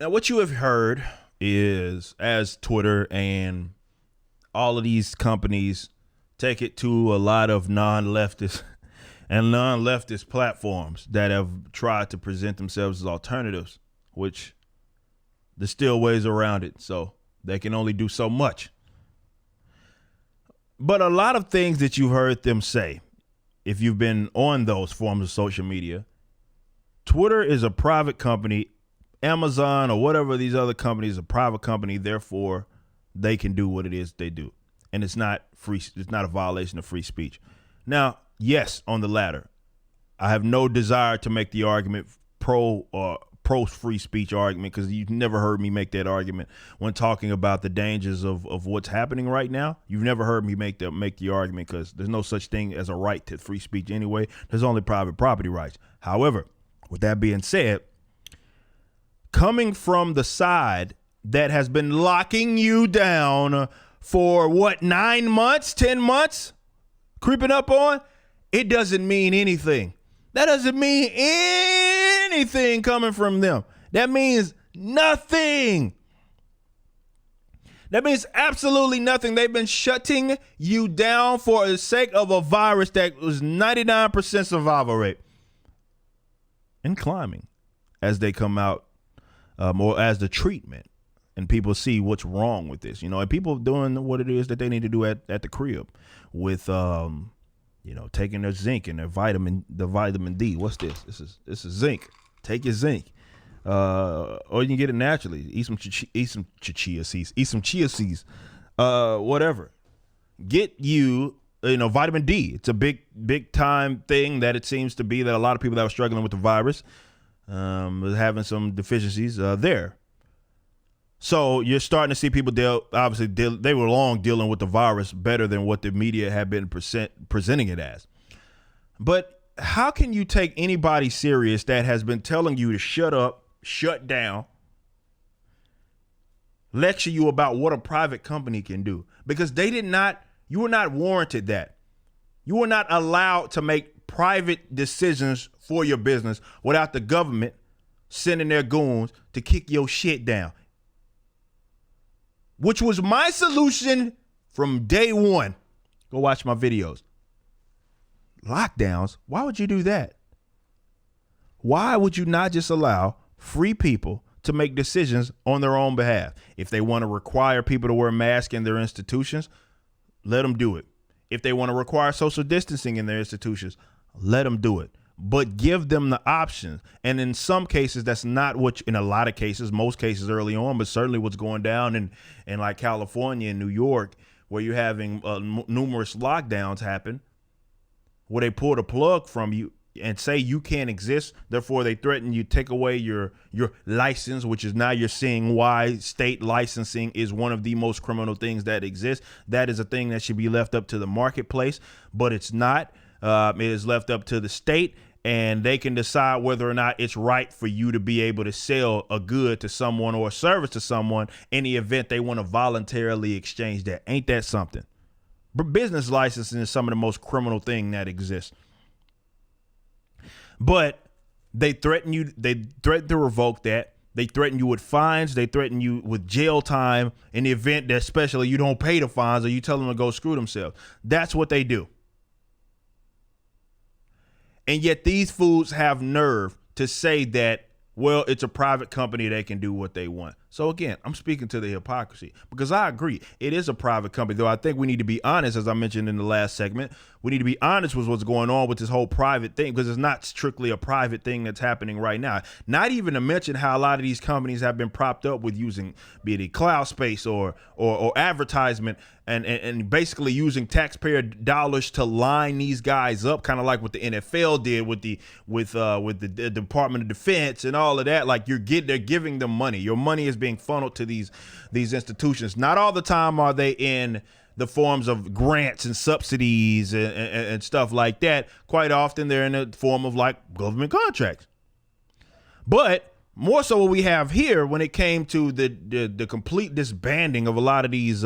Now, what you have heard is as Twitter and all of these companies take it to a lot of non-leftist and non-leftist platforms that have tried to present themselves as alternatives, which there's still ways around it, so they can only do so much. But a lot of things that you've heard them say, if you've been on those forms of social media, Twitter is a private company, Amazon or whatever these other companies are a private company, therefore they can do what it is they do. And it's not free, it's not a violation of free speech. Now, yes, on the latter, I have no desire to make the argument pro free speech argument, because you've never heard me make that argument when talking about the dangers of what's happening right now. You've never heard me make the argument, because there's no such thing as a right to free speech anyway. There's only private property rights. However, with that being said, coming from the side that has been locking you down for what, 9 months, 10 months, creeping up on, it doesn't mean anything. That doesn't mean anything coming from them. That means nothing. That means absolutely nothing. They've been shutting you down for the sake of a virus that was 99% survival rate and climbing as they come out, or as the treatment, and people see what's wrong with this, and people doing what it is that they need to do at the crib with, taking their zinc and their vitamin D. What's this? This is zinc. Take your zinc, or you can get it naturally. Eat some chia seeds, whatever. Get you, vitamin D. It's a big time thing that it seems to be, that a lot of people that are struggling with the virus, having some deficiencies there. So you're starting to see people they were long dealing with the virus better than what the media had been presenting it as. But how can you take anybody serious that has been telling you to shut up, shut down, lecture you about what a private company can do? Because you were not warranted that. You were not allowed to make private decisions for your business without the government sending their goons to kick your shit down, which was my solution from day one. Go watch my videos. Lockdowns, why would you do that? Why would you not just allow free people to make decisions on their own behalf? If they want to require people to wear masks in their institutions, let them do it. If they want to require social distancing in their institutions, let them do it. But give them the options. And in some cases, that's not what, in a lot of cases, most cases early on, but certainly what's going down in like California and New York, where you're having numerous lockdowns happen, where they pull the plug from you and say you can't exist. Therefore, they threaten you, take away your license, which is, now you're seeing why state licensing is one of the most criminal things that exist. That is a thing that should be left up to the marketplace, but it's not. It is left up to the state, and they can decide whether or not it's right for you to be able to sell a good to someone or a service to someone in the event they want to voluntarily exchange that. Ain't that something? Business licensing is some of the most criminal thing that exists. But they threaten you. They threaten to revoke that. They threaten you with fines. They threaten you with jail time in the event that, especially, you don't pay the fines or you tell them to go screw themselves. That's what they do. And yet these fools have nerve to say that, well, it's a private company, they can do what they want. So again, I'm speaking to the hypocrisy, because I agree, it is a private company, though I think we need to be honest, as I mentioned in the last segment, we need to be honest with what's going on with this whole private thing, because it's not strictly a private thing that's happening right now. Not even to mention how a lot of these companies have been propped up with using, be it cloud space or advertisement, and basically using taxpayer dollars to line these guys up, kind of like what the NFL did with the Department of Defense and all of that. Like, they're giving them money. Your money is being funneled to these institutions. Not all the time are they in the forms of grants and subsidies and stuff like that. Quite often they're in the form of like government contracts. But more so what we have here, when it came to the complete disbanding of a lot of these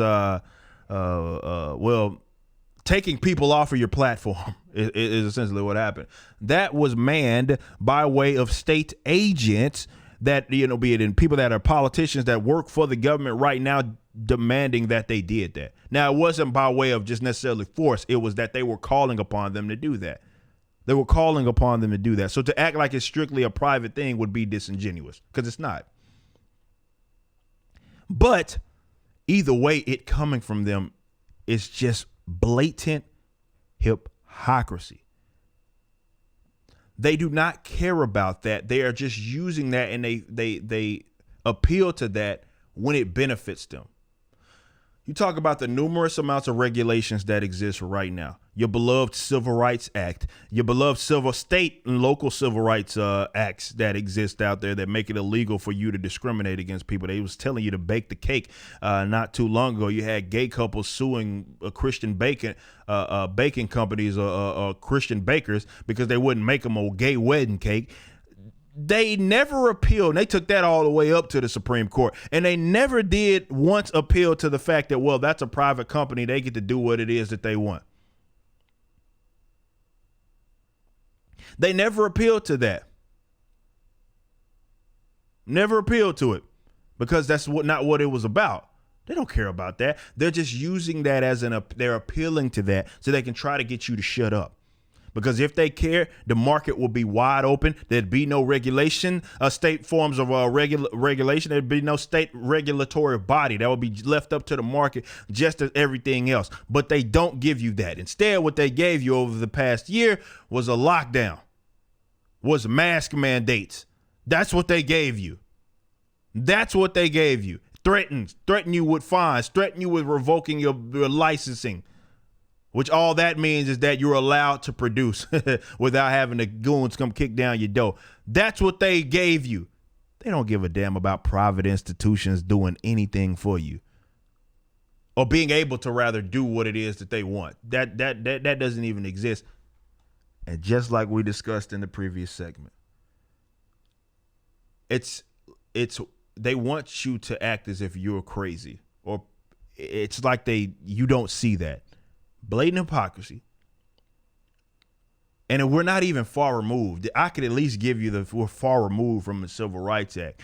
taking people off of your platform is essentially what happened. That was manned by way of state agents that, be it in people that are politicians that work for the government right now, demanding that they did that. Now, it wasn't by way of just necessarily force. It was that they were calling upon them to do that. They were calling upon them to do that. So to act like it's strictly a private thing would be disingenuous, because it's not. But either way, it coming from them is just blatant hypocrisy. They do not care about that. They are just using that, and they appeal to that when it benefits them. You talk about the numerous amounts of regulations that exist right now. Your beloved Civil Rights Act, your beloved state and local civil rights acts that exist out there that make it illegal for you to discriminate against people. They was telling you to bake the cake not too long ago. You had gay couples suing Christian baking companies or Christian bakers because they wouldn't make them a gay wedding cake. They never appealed, and they took that all the way up to the Supreme Court. And they never did once appeal to the fact that, well, that's a private company. They get to do what it is that they want. They never appealed to that. Never appealed to it, because that's not what it was about. They don't care about that. They're just using that as they're appealing to that so they can try to get you to shut up. Because if they care, the market will be wide open. There'd be no regulation, state forms of regulation. There'd be no state regulatory body. That would be left up to the market, just as everything else. But they don't give you that. Instead, what they gave you over the past year was a lockdown, was mask mandates. That's what they gave you. That's what they gave you. Threaten you with fines, threaten you with revoking your licensing. Which all that means is that you're allowed to produce without having the goons come kick down your door. That's what they gave you. They don't give a damn about private institutions doing anything for you, or being able to rather do what it is that they want. That doesn't even exist. And just like we discussed in the previous segment, they want you to act as if you're crazy, or it's like you don't see that. Blatant hypocrisy. And we're not even far removed. I could at least give you we're far removed from the Civil Rights Act.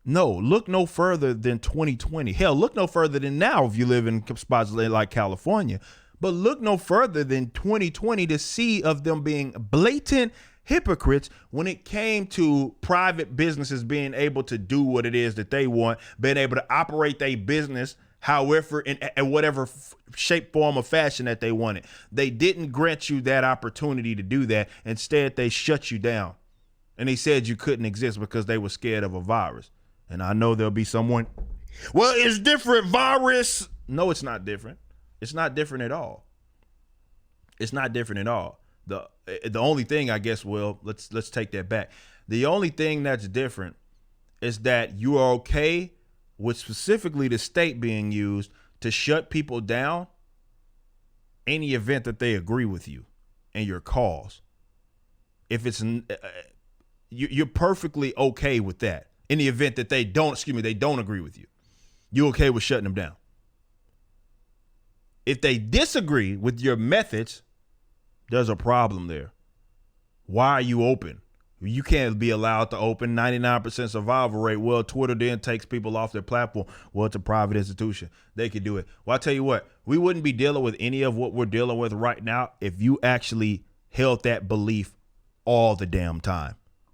No, look no further than 2020. Hell, look no further than now if you live in spots like California. But look no further than 2020 to see of them being blatant hypocrites when it came to private businesses being able to do what it is that they want, being able to operate their business however, in whatever shape, form, or fashion that they wanted. They didn't grant you that opportunity to do that. Instead, they shut you down. And they said you couldn't exist because they were scared of a virus. And I know there'll be someone, well, it's different, virus. No, it's not different. It's not different at all. It's not different at all. The only thing, I guess, well, let's take that back. The only thing that's different is that you are okay with specifically the state being used to shut people down in the event that they agree with you and your cause. If it's you're perfectly okay with that in the event that they don't agree with you. You're okay with shutting them down. If they disagree with your methods, there's a problem there. Why are you open? You can't be allowed to open. 99% survival rate. Well, Twitter then takes people off their platform. Well, it's a private institution. They could do it. Well, I tell you what, we wouldn't be dealing with any of what we're dealing with right now if you actually held that belief all the damn time.